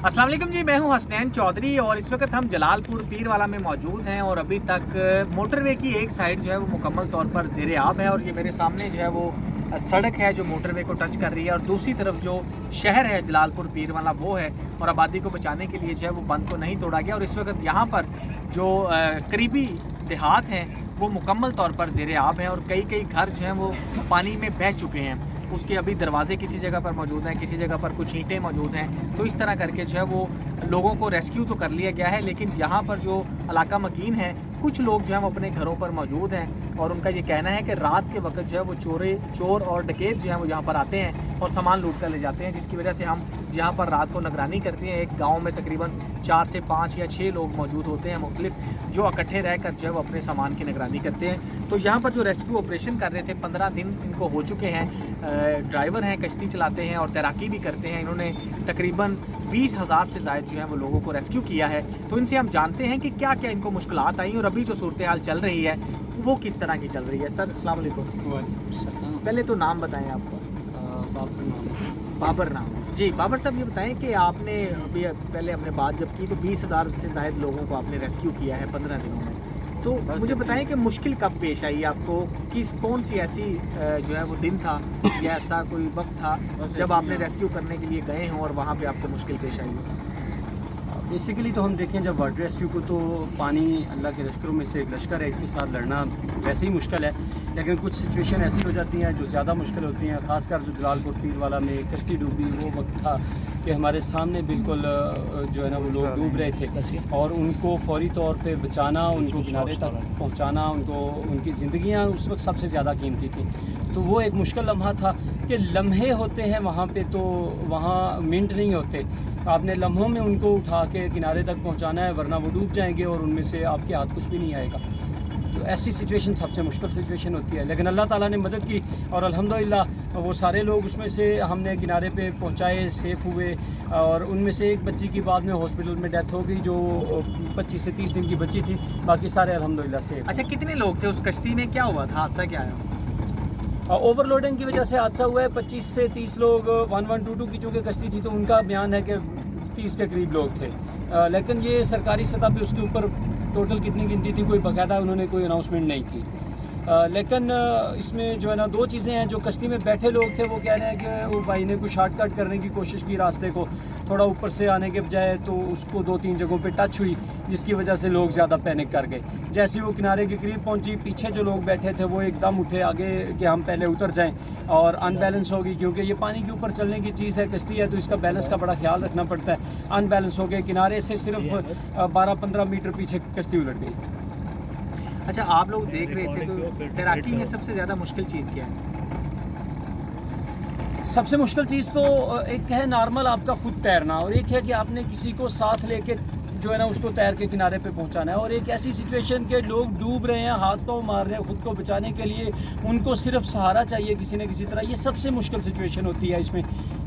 अस्सलाम वालेकुम जी, मैं हूं हसनैन चौधरी और इस वक्त हम जलालपुर पीरवाला में मौजूद हैं और अभी तक मोटरवे की एक साइड जो है वो मुकम्मल तौर पर ज़ेरे आब है और ये मेरे सामने जो है वो सड़क है जो मोटरवे को टच कर रही है और दूसरी तरफ जो शहर है जलालपुर पीरवाला वो है और आबादी को बचाने के लिए जो है वो बंद को नहीं तोड़ा गया और इस वक्त यहाँ पर जो करीबी देहात हैं वो मुकम्मल तौर पर ज़ेरे आब हैं और कई घर जो हैं वो पानी में बह चुके हैं। उसके अभी दरवाजे किसी जगह पर मौजूद हैं, किसी जगह पर कुछ ईंटें मौजूद हैं। तो इस तरह करके जो है वो लोगों को रेस्क्यू तो कर लिया गया है, लेकिन जहाँ पर जो इलाका मकीन है कुछ लोग जो हैं वो अपने घरों पर मौजूद हैं और उनका ये कहना है कि रात के वक्त जो है वो चोर और डकैत जो हैं वो यहाँ पर आते हैं और सामान लूट कर ले जाते हैं, जिसकी वजह से हम यहाँ पर रात को निगरानी करते हैं। एक गाँव में तकरीबन 4 से 5 या 6 लोग मौजूद होते हैं मुख्तलिफ, जो इकट्ठे रहकर जो है वो अपने सामान की निगरानी करते हैं। तो यहाँ पर जो रेस्क्यू ऑपरेशन कर रहे थे 15 दिन इनको हो चुके हैं। ड्राइवर हैं, कश्ती चलाते हैं और तैराकी भी करते हैं। इन्होंने तकरीबन 20,000 से ज़ायद जो है वो लोगों को रेस्क्यू किया है। तो इनसे हम जानते हैं कि क्या क्या इनको मुश्किलात आई और अभी जो सूरत हाल चल रही है वो किस तरह की चल रही है। सर अस्सलाम वालेकुम। पहले तो नाम बताएं आपका। बाबर नाम जी। बाबर साहब ये बताएं कि आपने अभी पहले हमने बात जब की तो 20,000 से ज़ायद लोगों को आपने रेस्क्यू किया है 15 दिनों में। तो मुझे बताएं कि मुश्किल कब पेश आई आपको, कौन सी ऐसी जो है वो दिन था या ऐसा कोई वक्त था जब आपने रेस्क्यू करने के लिए गए हों और वहाँ पे आपको मुश्किल पेश आई हो? बेसिकली तो हम देखें जब वाटर रेस्क्यू को तो पानी अल्लाह के लश्करों में से एक लश्कर है, इसके साथ लड़ना वैसे ही मुश्किल है, लेकिन कुछ सिचुएशन ऐसी हो जाती हैं जो ज़्यादा मुश्किल होती हैं। ख़ासकर जो जलालपुर पीरवाला में कश्ती डूबी वो वक्त था कि हमारे सामने बिल्कुल जो है ना वो लोग डूब रहे थे और उनको फौरी तौर पे बचाना, उनको किनारे तक पहुंचाना, उनकी ज़िंदगियां उस वक्त सबसे ज़्यादा कीमती थी। तो वो एक मुश्किल लम्हा था कि लम्हे होते हैं वहाँ पे, तो वहाँ मिनट नहीं होते। आपने लम्हों में उनको उठा के किनारे तक पहुँचाना है, वरना वो डूब जाएंगे और उनमें से आपके हाथ कुछ भी नहीं आएगा। तो ऐसी सिचुएशन सबसे मुश्किल सिचुएशन होती है, लेकिन अल्लाह ताला ने मदद की और अल्हम्दुलिल्लाह वो सारे लोग उसमें से हमने किनारे पे पहुंचाए, सेफ़ हुए और उनमें से एक बच्ची की बाद में हॉस्पिटल में डेथ हो गई जो 25 से 30 दिन की बच्ची थी, बाकी सारे अल्हम्दुलिल्लाह सेफ। अच्छा, कितने लोग थे उस कश्ती में, क्या हुआ था, हादसा क्या है? ओवरलोडिंग की वजह से हादसा हुआ है। 25 से 30 लोग 1122 की चूँकि कश्ती थी तो उनका बयान है कि 30 के करीब लोग थे, लेकिन ये सरकारी सतह पे उसके ऊपर टोटल कितनी गिनती थी कोई बाकायदा उन्होंने कोई अनाउंसमेंट नहीं की। लेकिन इसमें जो है ना 2 चीज़ें हैं। जो कश्ती में बैठे लोग थे वो कह रहे हैं कि वो भाई ने कोई शॉर्टकट करने की कोशिश की, रास्ते को थोड़ा ऊपर से आने के बजाय, तो उसको 2-3 जगहों पे टच हुई जिसकी वजह से लोग ज़्यादा पैनिक कर गए। जैसे ही वो किनारे के करीब पहुंची, पीछे जो लोग बैठे थे वो एकदम उठे आगे कि हम पहले उतर जाएं और अनबैलेंस हो गई, क्योंकि ये पानी के ऊपर चलने की चीज़ है, कश्ती है, तो इसका बैलेंस का बड़ा ख्याल रखना पड़ता है। अनबैलेंस हो गए, किनारे से सिर्फ 12-15 मीटर पीछे कश्ती उलट गई। अच्छा, आप लोग देख रहे थे तो तैराकी में सबसे ज़्यादा मुश्किल चीज़ क्या है? सबसे मुश्किल चीज़ तो एक है नॉर्मल आपका खुद तैरना और एक है कि आपने किसी को साथ लेके जो है ना उसको तैर के किनारे पे पहुंचाना है। और एक ऐसी सिचुएशन के लोग डूब रहे हैं, हाथ पाँव मार रहे हैं, खुद को बचाने के लिए उनको सिर्फ सहारा चाहिए किसी न किसी तरह। ये सबसे मुश्किल सिचुएशन होती है इसमें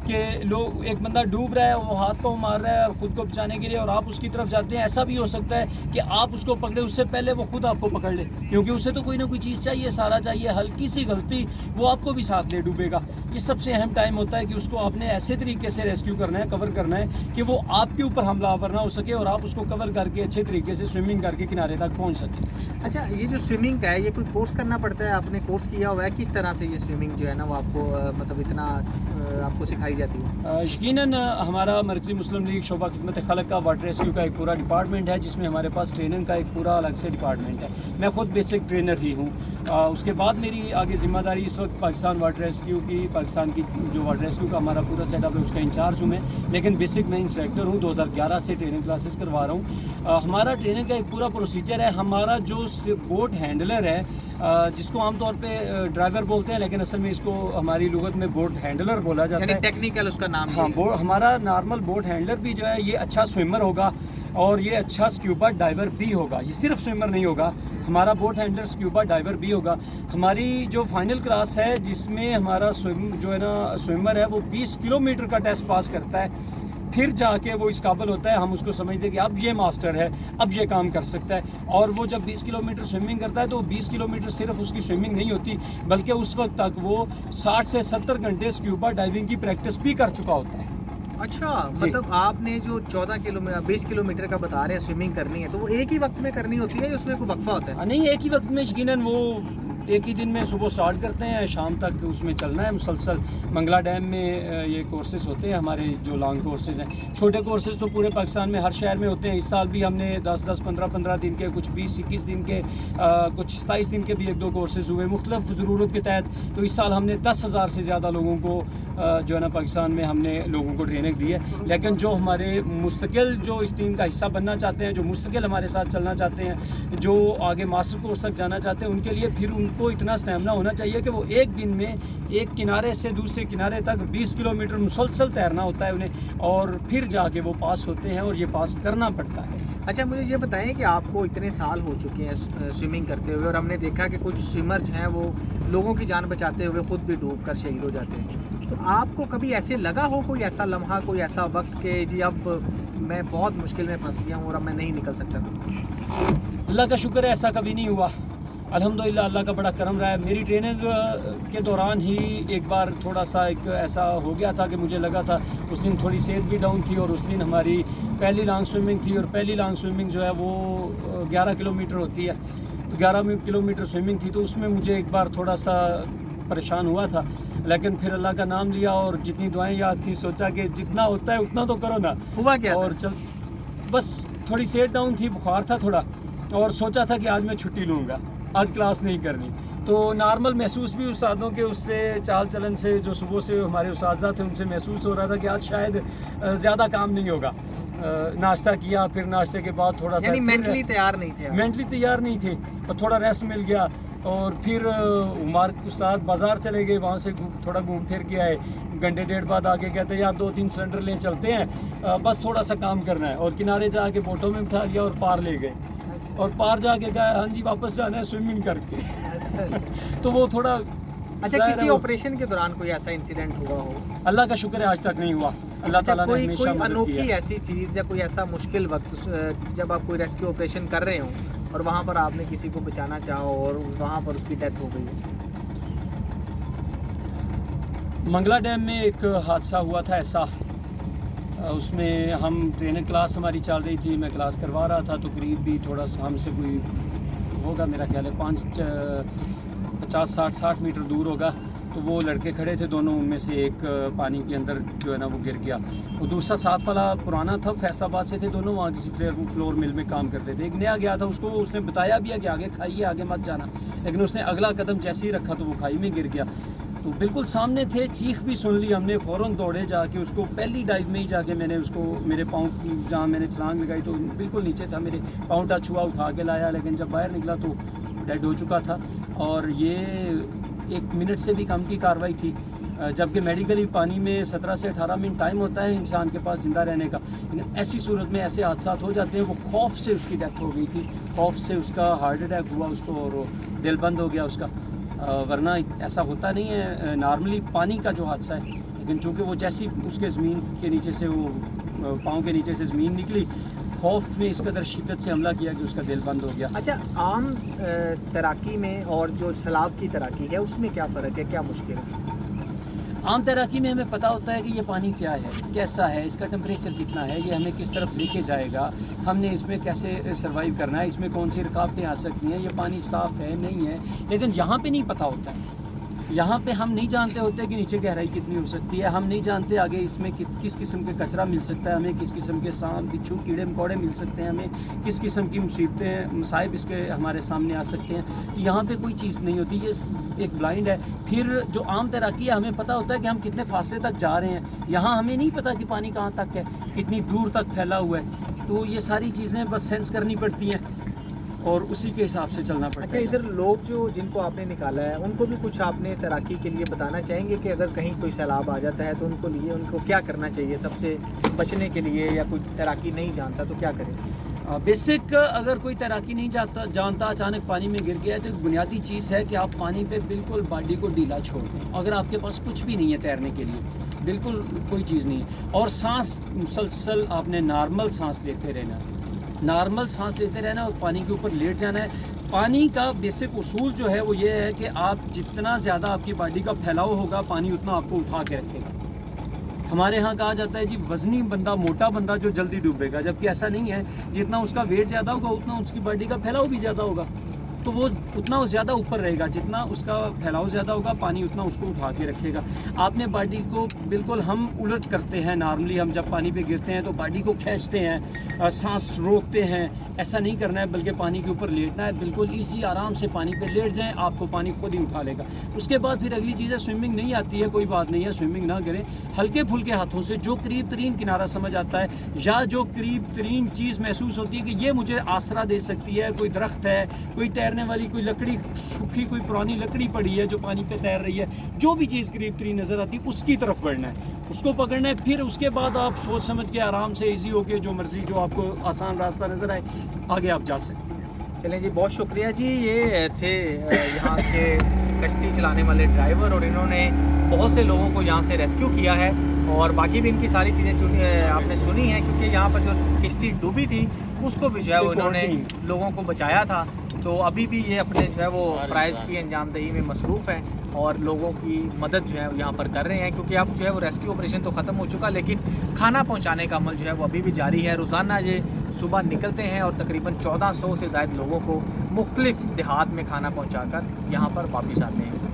कि लोग, एक बंदा डूब रहा है, वो हाथ पाँव मार रहा है खुद को बचाने के लिए और आप उसकी तरफ जाते हैं। ऐसा भी हो सकता है कि आप उसको पकड़े उससे पहले वो खुद आपको पकड़ ले, क्योंकि उसे तो कोई ना कोई चीज़ चाहिए, सहारा चाहिए। हल्की सी गलती वो आपको भी साथ ले डूबेगा। ये सबसे अहम टाइम होता है कि उसको आपने ऐसे तरीके से रेस्क्यू करना है, कवर करना है कि वो आपके ऊपर हमलावर ना हो सके और आप उसको कवर करके अच्छे तरीके से स्विमिंग करके किनारे तक पहुँच सकें। अच्छा, ये जो स्विमिंग का है ये कोई कोर्स करना पड़ता है? आपने कोर्स किया हुआ है? किस तरह से ये स्विमिंग जो है ना वो आपको मतलब इतना आपको सिखाई जाती है? यकीनन हमारा मरकज़ी मुस्लिम लीग शोबा खिदमत खलक का वाटर रेस्क्यू का एक पूरा डिपार्टमेंट है, जिसमें हमारे पास ट्रेनिंग का एक पूरा अलग से डिपार्टमेंट है। मैं ख़ुद बेसिक ट्रेनर ही हूँ। उसके बाद मेरी आगे ज़िम्मेदारी इस वक्त पाकिस्तान वाटर रेस्क्यू की, पाकिस्तान की जो वाटर रेस्क्यू का हमारा पूरा सेटअप है उसका इंचार्ज हूँ मैं, लेकिन बेसिक मैं इंस्ट्रक्टर हूँ। 2011 से ट्रेनिंग क्लासेस करवा रहा हूँ। हमारा ट्रेनिंग का एक पूरा प्रोसीजर है। हमारा जो बोट हैंडलर है, जिसको आमतौर पे ड्राइवर बोलते हैं, लेकिन असल में इसको हमारी लुगत में बोट हैंडलर बोला जाता है, टेक्निकल उसका नाम। हाँ, हमारा नॉर्मल बोट हैंडलर भी जो है ये अच्छा स्विमर होगा और ये अच्छा स्क्यूबा डाइवर भी होगा। ये सिर्फ स्विमर नहीं होगा, हमारा बोट हैंडलर स्क्यूबा डाइवर भी होगा। हमारी जो फाइनल क्लास है जिसमें हमारा स्विमर है वो 20 किलोमीटर का टेस्ट पास करता है, फिर जाके वो इस काबिल होता है, हम उसको समझते हैं कि अब ये मास्टर है, अब ये काम कर सकता है। और वो जब 20 किलोमीटर स्विमिंग करता है तो 20 किलोमीटर सिर्फ उसकी स्विमिंग नहीं होती, बल्कि उस वक्त तक वो 60 से 70 घंटे स्क्यूबा डाइविंग की प्रैक्टिस भी कर चुका होता है। अच्छा, जी। मतलब आपने जो 14 किलोमीटर 20 किलोमीटर का बता रहे हैं स्विमिंग करनी है, तो वो एक ही वक्त में करनी होती है या उसमें कोई वक्फा होता है? नहीं, एक ही वक्त में यकीनन वो एक ही दिन में सुबह स्टार्ट करते हैं, शाम तक उसमें चलना है मुसलसल। मंगला डैम में ये कोर्सेज़ होते हैं हमारे, जो लॉन्ग कोर्सेज़ हैं। छोटे कोर्सेज़ तो पूरे पाकिस्तान में हर शहर में होते हैं। इस साल भी हमने 10-10, 15-15 दिन के, कुछ 20-21 दिन के, कुछ 27 दिन के भी 1-2 कोर्सेज़ हुए मुख्तलिफ ज़रूरत के तहत। तो इस साल हमने 10,000 से ज़्यादा लोगों को जो है ना पाकिस्तान में हमने लोगों को ट्रेनिंग दी है। लेकिन जो हमारे मुस्तकिल जो इस टीम का हिस्सा बनना चाहते हैं, जो मुस्तकिल हमारे साथ चलना चाहते हैं, जो आगे मास्टर कोर्स तक जाना चाहते हैं, उनके लिए फिर उनको इतना स्टैमिना होना चाहिए कि वो एक दिन में एक किनारे से दूसरे किनारे तक 20 किलोमीटर मुसलसल तैरना होता है उन्हें, और फिर जाके वो पास होते हैं, और ये पास करना पड़ता है। अच्छा, मुझे ये बताएं कि आपको इतने साल हो चुके हैं स्विमिंग करते हुए, और हमने देखा कि कुछ स्विमर्स हैं वो लोगों की जान बचाते हुए खुद भी डूब कर शहीद हो जाते हैं। तो आपको कभी ऐसे लगा हो, कोई ऐसा लम्हा, कोई ऐसा वक्त कि जी अब मैं बहुत मुश्किल में फंस गया हूँ और अब मैं नहीं निकल सकता? अल्लाह का शुक्र है, ऐसा कभी नहीं हुआ। अल्हम्दुलिल्लाह, अल्लाह का बड़ा करम रहा है। मेरी ट्रेनिंग के दौरान ही एक बार थोड़ा सा एक ऐसा हो गया था कि मुझे लगा था, उस दिन थोड़ी सेहत भी डाउन थी, और उस दिन हमारी पहली लॉन्ग स्विमिंग थी, और पहली लॉन्ग स्विमिंग जो है वो 11 किलोमीटर होती है। 11 किलोमीटर स्विमिंग थी, तो उसमें मुझे एक बार थोड़ा सा परेशान हुआ था, लेकिन फिर अल्लाह का नाम लिया और जितनी दुआएं याद थी, सोचा कि जितना होता है उतना तो करो ना। हुआ क्या और चल बस थोड़ी सेहत डाउन थी, बुखार था थोड़ा, और सोचा था कि आज मैं छुट्टी लूँगा, आज क्लास नहीं करनी। तो नॉर्मल महसूस भी उस्तादों के उससे चाल चलन से, जो सुबह से हमारे उस्ताद थे उनसे महसूस हो रहा था कि आज शायद ज़्यादा काम नहीं होगा। नाश्ता किया, फिर नाश्ते के बाद थोड़ा सा मेंटली तैयार नहीं थे आप? मेंटली तैयार नहीं थे, और थोड़ा रेस्ट मिल गया, और फिर उमर उस्ताद बाज़ार चले गए, वहाँ से थोड़ा घूम फिर के आए। घंटे डेढ़ बाद आके कहते हैं यार 2-3 सिलेंडर ले चलते हैं, बस थोड़ा सा काम करना है, और किनारे जाके बोटों में बिठा लिया और पार ले गए, और पार जाके गए, हाँ जी वापस जाना है स्विमिंग करके। अच्छा। तो वो थोड़ा अच्छा, किसी ऑपरेशन के दौरान कोई ऐसा इंसिडेंट हुआ हो? अल्लाह का शुक्र है आज तक नहीं हुआ। अल्लाह ताला ने कोई हमेशा मदद अनोखी की है। ऐसी चीज़ या कोई ऐसा मुश्किल वक्त जब आप कोई रेस्क्यू ऑपरेशन कर रहे हो और वहाँ पर आपने किसी को बचाना चाहो और वहाँ पर उसकी डेथ हो गई है? मंगला डैम में एक हादसा हुआ था ऐसा। उसमें हम ट्रेनिंग क्लास हमारी चल रही थी, मैं क्लास करवा रहा था, तो करीब भी थोड़ा सा हमसे कोई होगा, मेरा ख्याल है 50-60 मीटर दूर होगा। तो वो लड़के खड़े थे दोनों, उनमें से एक पानी के अंदर जो है ना वो गिर गया। वो दूसरा साथ वाला पुराना था, फैसलाबाद से थे दोनों, वहाँ किसी फ्लोर मिल में काम करते थे। एक नया गया था, उसको उसने बताया भी है कि आगे खाइए, आगे मत जाना, लेकिन उसने अगला कदम जैसे ही रखा तो वो खाई में गिर गया। तो बिल्कुल सामने थे, चीख भी सुन ली हमने, फ़ौरन दौड़े जाके उसको, पहली डाइव में ही जाके मैंने उसको, मेरे पाँव जहाँ मैंने छलांग लगाई तो बिल्कुल नीचे था, मेरे पाँव टच हुआ, उठा के लाया, लेकिन जब बाहर निकला तो डेड हो चुका था। और ये 1 मिनट से भी कम की कार्रवाई थी, जबकि मेडिकली पानी में 17 से 18 मिनट टाइम होता है इंसान के पास ज़िंदा रहने का। लेकिन ऐसी सूरत में ऐसे हादसा हो जाते हैं। वो खौफ से उसकी डेथ हो गई थी, खौफ से उसका हार्ट अटैक हुआ उसको, और दिल बंद हो गया उसका। वरना ऐसा होता नहीं है नॉर्मली पानी का जो हादसा है, लेकिन चूँकि वो जैसी उसके ज़मीन के नीचे से, वो पाँव के नीचे से ज़मीन निकली, खौफ ने इस कदर शिद्दत से हमला किया कि उसका दिल बंद हो गया। अच्छा, आम तैराकी में और जो सैलाब की तैराकी है उसमें क्या फ़र्क है, क्या मुश्किल है? आम तैराकी में हमें पता होता है कि ये पानी क्या है, कैसा है, इसका टेम्परेचर कितना है, ये हमें किस तरफ लेके जाएगा, हमने इसमें कैसे सर्वाइव करना है, इसमें कौन सी रुकावटें आ सकती हैं, ये पानी साफ़ है नहीं है। लेकिन यहाँ पे नहीं पता होता है, यहाँ पे हम नहीं जानते होते कि नीचे गहराई कितनी हो सकती है, हम नहीं जानते आगे इसमें किस किस्म के कचरा मिल सकता है, हमें किस किस्म के सांप बिच्छू कीड़े मकोड़े मिल सकते हैं, हमें किस किस्म की मुसीबतें मसाइब इसके हमारे सामने आ सकते हैं। यहाँ पे कोई चीज़ नहीं होती, ये एक ब्लाइंड है। फिर जो आम तैराकी है, हमें पता होता है कि हम कितने फासले तक जा रहे हैं, यहाँ हमें नहीं पता कि पानी कहाँ तक है, कितनी दूर तक फैला हुआ है। तो ये सारी चीज़ें बस सेंस करनी पड़ती हैं और उसी के हिसाब से चलना पड़ता अच्छा, है। इधर लोग जो जिनको आपने निकाला है उनको भी कुछ आपने तैराकी के लिए बताना चाहेंगे कि अगर कहीं कोई सैलाब आ जाता है तो उनको क्या करना चाहिए सबसे बचने के लिए, या कोई तैराकी नहीं जानता तो क्या करें? बेसिक अगर कोई तैराकी नहीं जानता अचानक पानी में गिर गया है, तो एक बुनियादी चीज़ है कि आप पानी पे बिल्कुल बॉडी को ढीला छोड़ दें। अगर आपके पास कुछ भी नहीं है तैरने के लिए, बिल्कुल कोई चीज़ नहीं है, और सांस मुसलसल आपने नॉर्मल सांस लेते रहना है, नॉर्मल सांस लेते रहना और पानी के ऊपर लेट जाना है। पानी का बेसिक उसूल जो है वो ये है कि आप जितना ज़्यादा आपकी बॉडी का फैलाव होगा, पानी उतना आपको उठा के रखेगा। हमारे यहाँ कहा जाता है जी वज़नी बंदा, मोटा बंदा जो जल्दी डूबेगा, जबकि ऐसा नहीं है। जितना उसका वेट ज़्यादा होगा उतना उसकी बॉडी का फैलाव भी ज़्यादा होगा, तो वो उतना ज़्यादा ऊपर रहेगा। जितना उसका फैलाव ज़्यादा होगा पानी उतना उसको उठा के रखेगा। आपने बॉडी को बिल्कुल, हम उलट करते हैं नॉर्मली, हम जब पानी पे गिरते हैं तो बॉडी को खींचते हैं, सांस रोकते हैं, ऐसा नहीं करना है, बल्कि पानी के ऊपर लेटना है। बिल्कुल इसी आराम से पानी पे लेट जाएं, आपको पानी खुद ही उठा लेगा। उसके बाद फिर अगली चीज़ है, स्विमिंग नहीं आती है कोई बात नहीं है, स्विमिंग ना करें। हल्के फुल्के हाथों से जो करीब तरीन किनारा समझ आता है या जो करीब तरीन चीज़ महसूस होती है कि ये मुझे आसरा दे सकती है, कोई दरख्त है, कोई तैरने वाली कोई लकड़ी, सूखी कोई पुरानी लकड़ी पड़ी है जो पानी पे तैर रही है, जो भी चीज़ करीब तरीन नज़र आती है उसकी तरफ बढ़ना है, उसको पकड़ना है। फिर उसके बाद आप सोच समझ के आराम से इजी होके जो मर्ज़ी, जो आपको आसान रास्ता नज़र आए, आगे आप जा सकते हैं। चलें जी, बहुत शुक्रिया जी। ये थे यहाँ के कश्ती चलाने वाले ड्राइवर, और इन्होंने बहुत से लोगों को यहाँ से रेस्क्यू किया है, और बाकी भी इनकी सारी चीज़ें आपने सुनी हैं, क्योंकि यहाँ पर जो किश्ती डूबी थी उसको भी जो है इन्होंने लोगों को बचाया था। तो अभी भी ये अपने जो है वो फ़राइज़ की अंजामदही में मसरूफ़ हैं और लोगों की मदद जो है यहाँ पर कर रहे हैं, क्योंकि अब जो है वो रेस्क्यू ऑपरेशन तो ख़त्म हो चुका, लेकिन खाना पहुँचाने का अमल जो है वो अभी भी जारी है। रोज़ाना ये सुबह निकलते हैं और तकरीबन 1400 से ज़ायद लोगों को मुख्तलिफ़ देहात में खाना पहुँचा कर यहाँ पर वापस आते हैं।